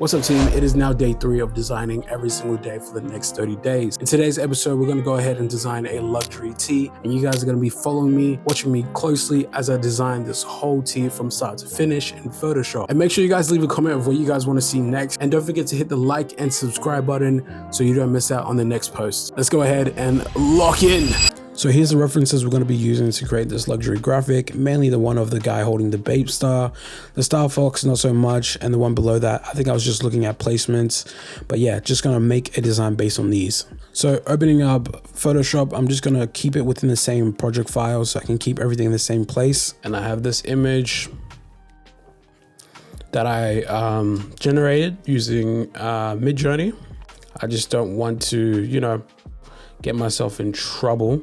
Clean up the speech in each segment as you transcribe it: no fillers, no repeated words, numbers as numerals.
What's up, team? It is now day 3 of designing every single day for the next 30 days. In today's episode, we're going to go ahead and design a luxury tee, and you guys are going to be following me, watching me closely as I design this whole tee from start to finish in Photoshop. And make sure you guys leave a comment of what you guys want to see next, and don't forget to hit the like and subscribe button so you don't miss out on the next post. Let's go ahead and lock in. So here's the references we're going to be using to create this luxury graphic, mainly the one of the guy holding the Babe Star, the Star Fox not so much, and the one below that. I think I was just looking at placements, but yeah, just going to make a design based on these. So opening up Photoshop, I'm just going to keep it within the same project file so I can keep everything in the same place. And I have this image that I generated using Midjourney. I just don't want to, get myself in trouble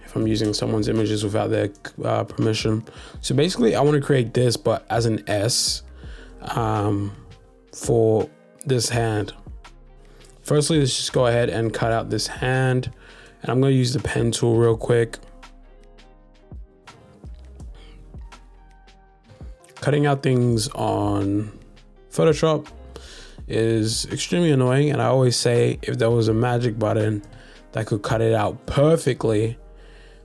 if I'm using someone's images without their permission. So basically I want to create this, but as an S for this hand. Firstly, let's just go ahead and cut out this hand, and I'm going to use the pen tool real quick. Cutting out things on Photoshop is extremely annoying, and I always say if there was a magic button that could cut it out perfectly.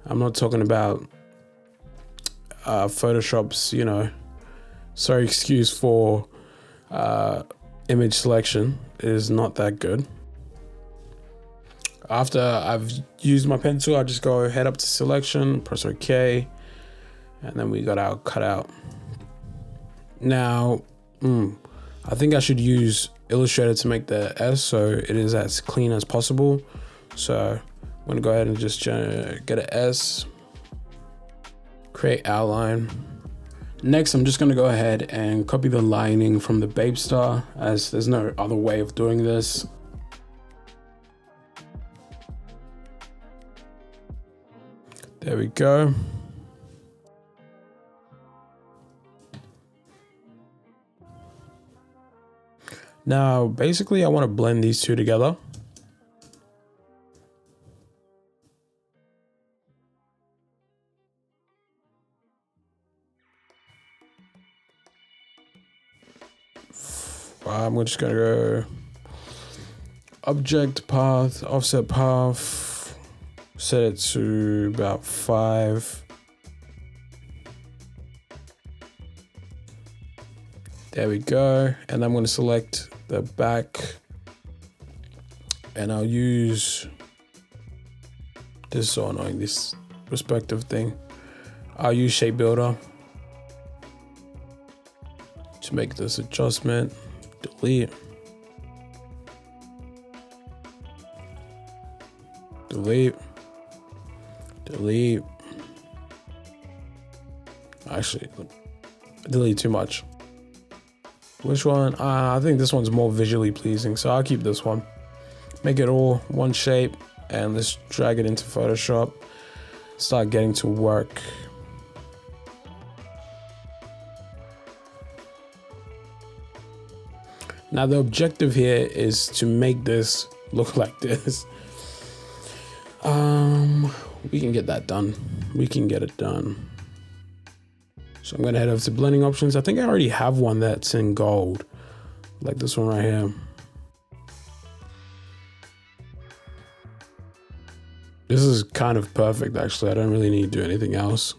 I'm not talking about Photoshop's, sorry, excuse for image selection is not that good. After I've used my pen tool, I just go head up to selection, press OK, and then we got our cutout. Now, I think I should use Illustrator to make the S so it is as clean as possible. So I'm gonna go ahead and just get an S, create outline. Next, I'm just gonna go ahead and copy the lining from the Babe Star, as there's no other way of doing this. There we go. Now, basically, I want to blend these two together. I'm just gonna go object path, offset path, set it to about 5. There we go. And I'm going to select the back, and I'll use this. So annoying, this perspective thing. I'll use Shape Builder to make this adjustment. Delete, delete, delete. Actually, delete too much. Which one? I think this one's more visually pleasing, so I'll keep this one. Make it all one shape, and let's drag it into Photoshop. Start getting to work. Now the objective here is to make this look like this. We can get that done. We can get it done. So I'm gonna head over to blending options. I think I already have one that's in gold, like this one right here. This is kind of perfect, actually. I don't really need to do anything else.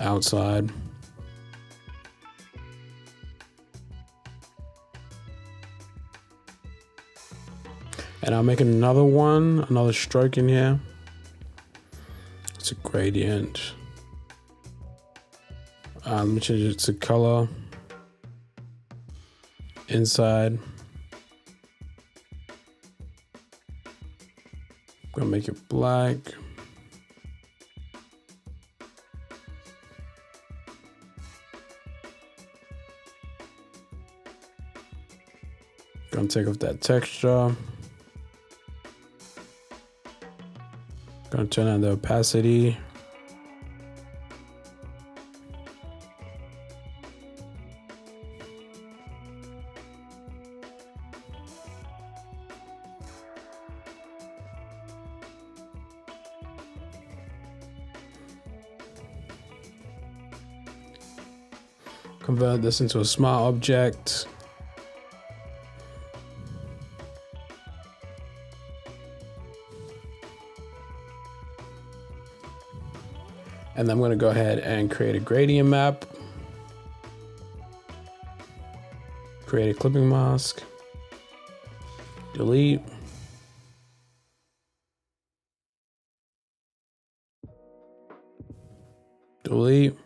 Outside. And I'll make another one, another stroke in here. It's a gradient. Let me change it to color. Inside. I'm gonna make it black. Gonna take off that texture. Gonna turn on the opacity. Convert this into a smart object. And I'm going to go ahead and create a gradient map. Create a clipping mask. Delete. Delete.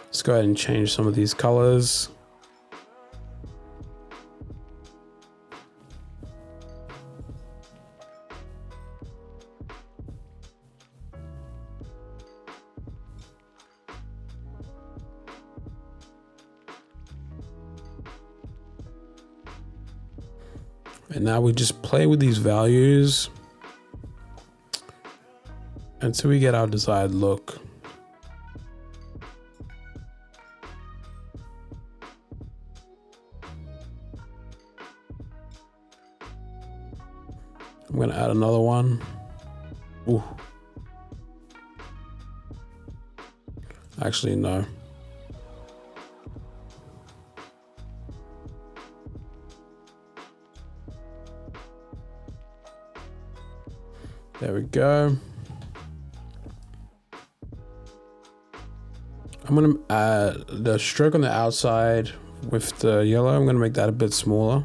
Let's go ahead and change some of these colors. And now we just play with these values until we get our desired look. I'm going to add another one. Ooh. Actually, no. There we go. I'm going to add the stroke on the outside with the yellow. I'm going to make that a bit smaller.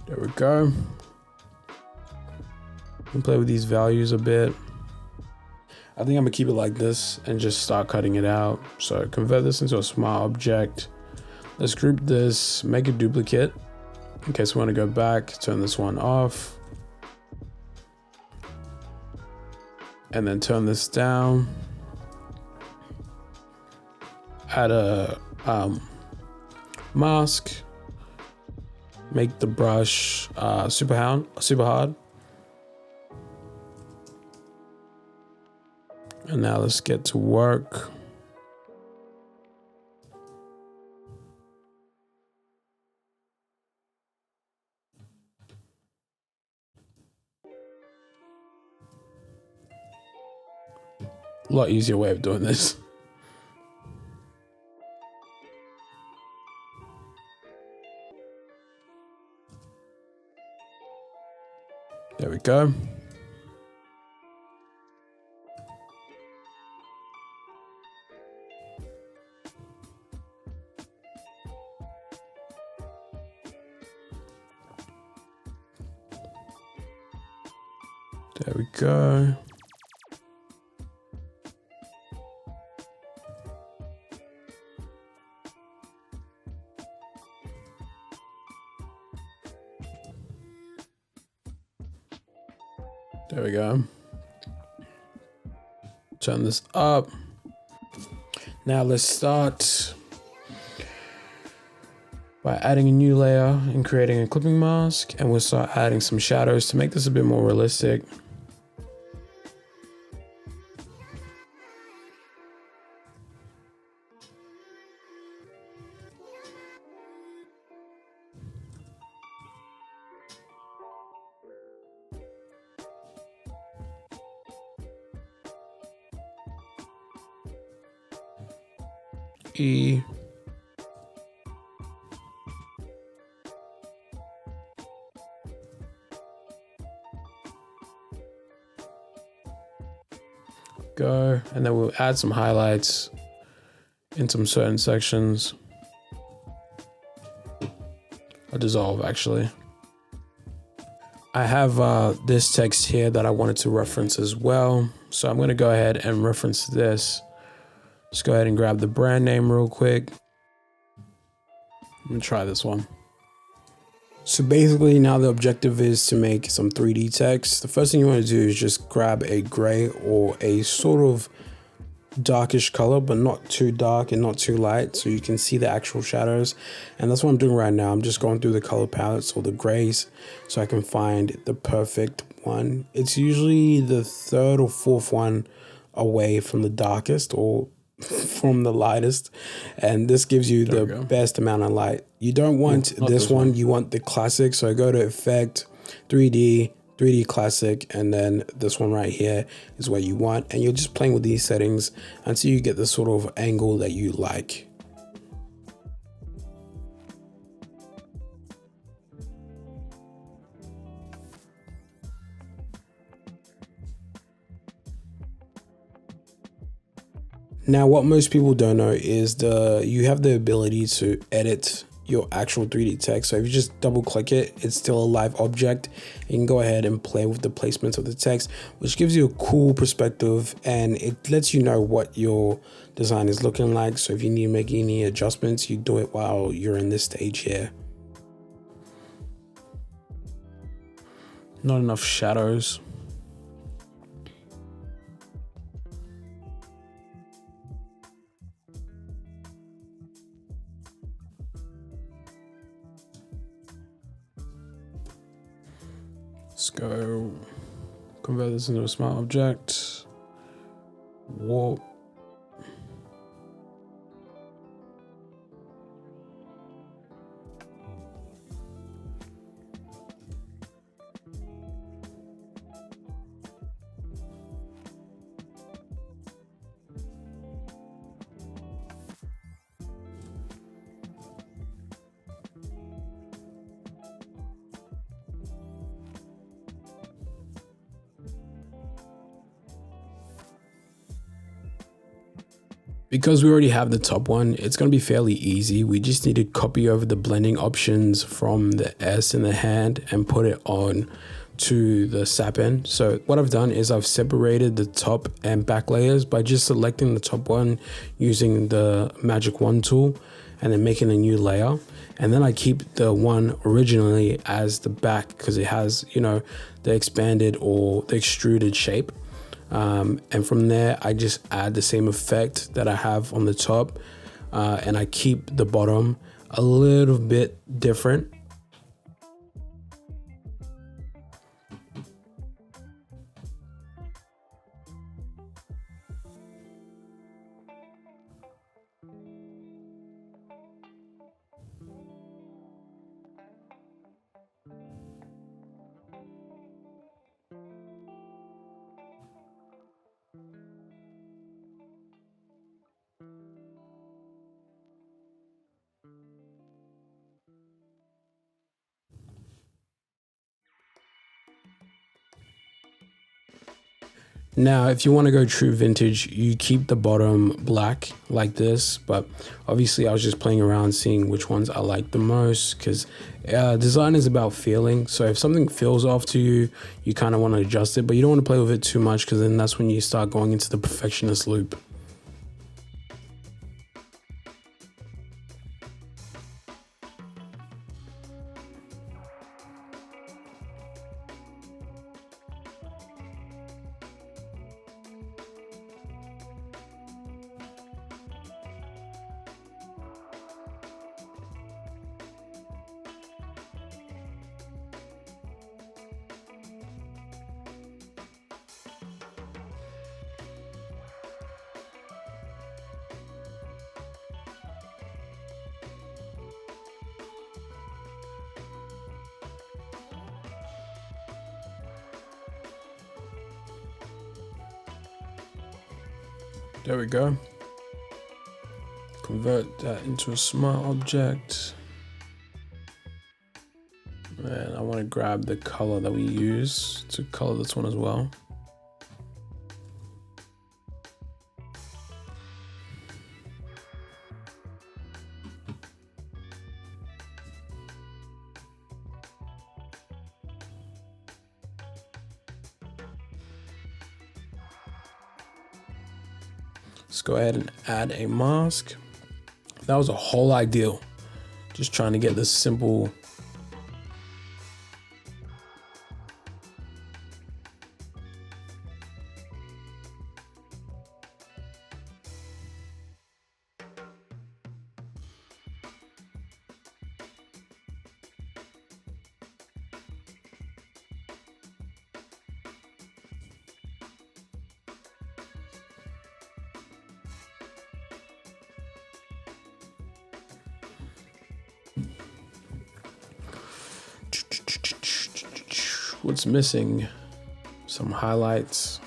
There we go. And play with these values a bit. I think I'm gonna keep it like this and just start cutting it out. So convert this into a smart object. Let's group this, make a duplicate. In case we want to go back, turn this one off. And then turn this down. Add a mask. Make the brush super hard. And now let's get to work. A lot easier way of doing this. There we go. There we go. There we go. Turn this up. Now let's start by adding a new layer and creating a clipping mask, and we'll start adding some shadows to make this a bit more realistic. E. Go, and then we'll add some highlights in some certain sections. A dissolve, actually. I have this text here that I wanted to reference as well. So I'm going to go ahead and reference this. Let's go ahead and grab the brand name real quick. I'm gonna try this one. So basically now the objective is to make some 3D text. The first thing you want to do is just grab a gray or a sort of darkish color, but not too dark and not too light, so you can see the actual shadows. And that's what I'm doing right now. I'm just going through the color palettes or the grays so I can find the perfect one. It's usually the third or fourth one away from the darkest or from the lightest, and this gives you the best amount of light. You don't want this one, you want the classic. So go to Effect, 3D Classic, and then this one right here is what you want, and you're just playing with these settings until you get the sort of angle that you like. Now, what most people don't know is you have the ability to edit your actual 3D text. So if you just double click it, it's still a live object. You can go ahead and play with the placements of the text, which gives you a cool perspective, and it lets you know what your design is looking like. So if you need to make any adjustments, you do it while you're in this stage here. Not enough shadows. Let's go convert this into a smart object. Warp. Because we already have the top one, it's going to be fairly easy. We just need to copy over the blending options from the S in the hand and put it on to the sap end. So what I've done is I've separated the top and back layers by just selecting the top one using the magic wand tool and then making a new layer. And then I keep the one originally as the back because it has, you know, the expanded or the extruded shape. And from there, I just add the same effect that I have on the top, and I keep the bottom a little bit different. Now, if you want to go true vintage, you keep the bottom black like this, but obviously I was just playing around seeing which ones I like the most because design is about feeling. So if something feels off to you, you kind of want to adjust it, but you don't want to play with it too much because then that's when you start going into the perfectionist loop. There we go. Convert that into a smart object. And I want to grab the color that we use to color this one as well. Let's go ahead and add a mask. That was a whole idea. Just trying to get this simple. what's missing. Some highlights.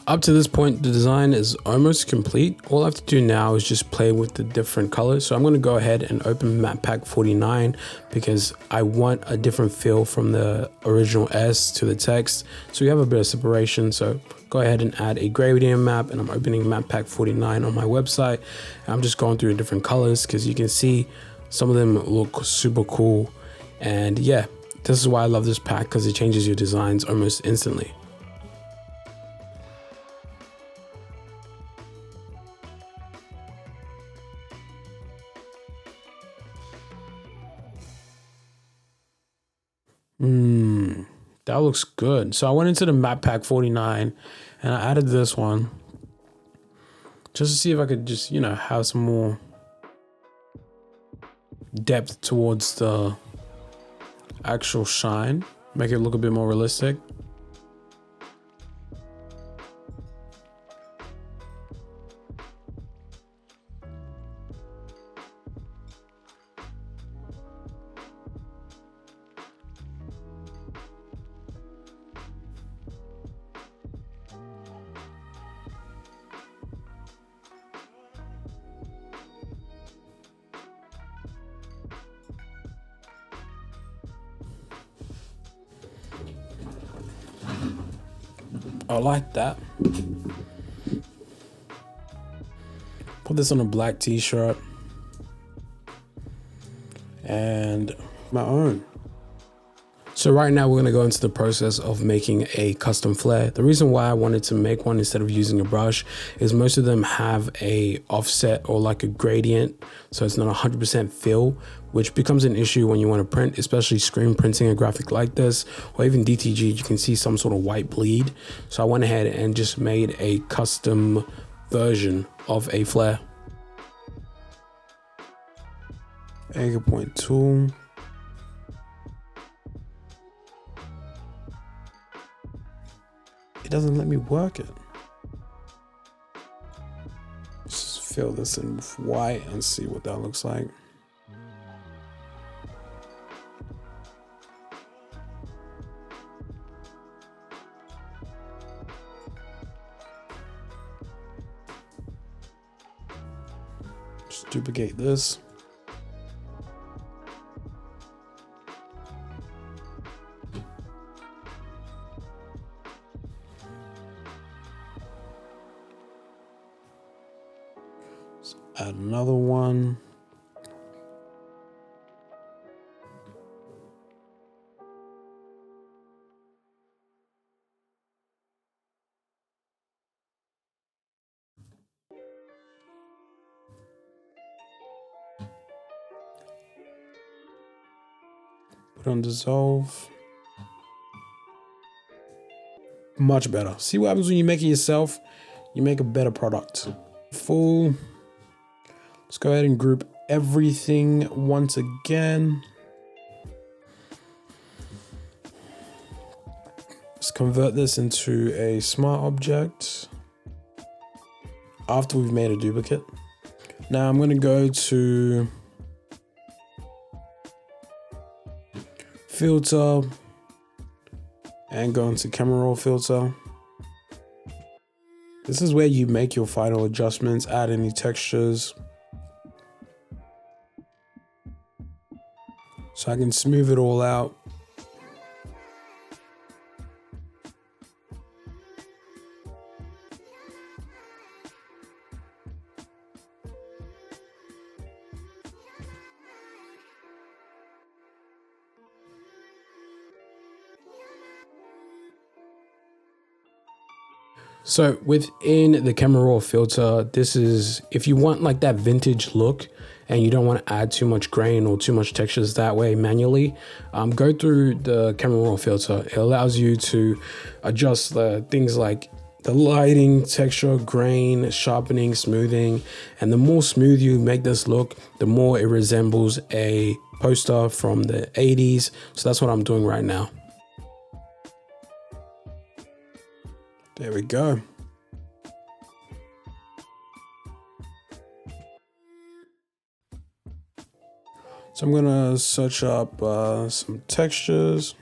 Up to this point, the design is almost complete. All I have to do now is just play with the different colors. So I'm going to go ahead and open map pack 49 because I want a different feel from the original S to the text. So we have a bit of separation. So go ahead and add a gradient map, and I'm opening map pack 49 on my website. And I'm just going through the different colors because you can see some of them look super cool. And yeah, this is why I love this pack, because it changes your designs almost instantly. That looks good. So I went into the map pack 49 and I added this one just to see if I could just, you know, have some more depth towards the actual shine, make it look a bit more realistic. I like that. Put this on a black t-shirt and my own. So right now we're going to go into the process of making a custom flare. The reason why I wanted to make one instead of using a brush is most of them have a offset or like a gradient, so it's not 100% fill, which becomes an issue when you want to print, especially screen printing a graphic like this, or even DTG. You can see some sort of white bleed. So I went ahead and just made a custom version of a flare. Anchor point tool. It doesn't let me work it. Let's just fill this in with white and see what that looks like. Just duplicate this. Add another one. Put on dissolve. Much better. See what happens when you make it yourself? You make a better product. Full. Let's go ahead and group everything once again. Let's convert this into a smart object after we've made a duplicate. Now I'm going to go to filter and go into camera roll filter. This is where you make your final adjustments, add any textures. So I can smooth it all out. So within the camera raw filter, this is if you want like that vintage look and you don't want to add too much grain or too much textures that way manually, go through the camera raw filter. It allows you to adjust the things like the lighting, texture, grain, sharpening, smoothing. And the more smooth you make this look, the more it resembles a poster from the 80s. So that's what I'm doing right now. There we go. So I'm gonna search up some textures.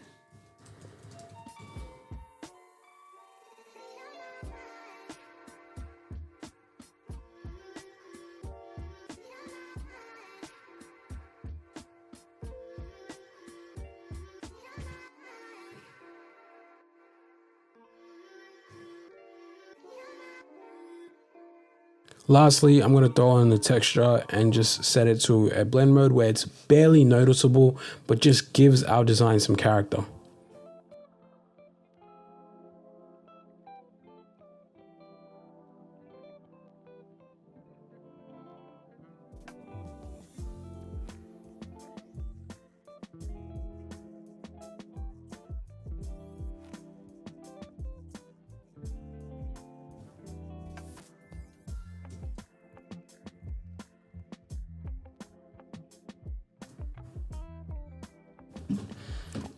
Lastly, I'm going to throw in the texture and just set it to a blend mode where it's barely noticeable, but just gives our design some character.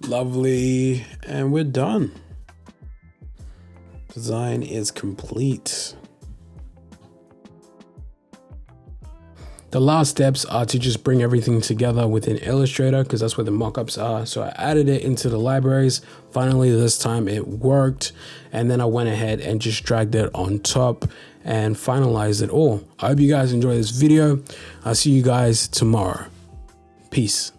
Lovely, and we're done. Design is complete. The last steps are to just bring everything together within Illustrator because that's where the mockups are. So I added it into the libraries. Finally, this time it worked. And then I went ahead and just dragged it on top and finalized it all. I hope you guys enjoy this video. I'll see you guys tomorrow. Peace.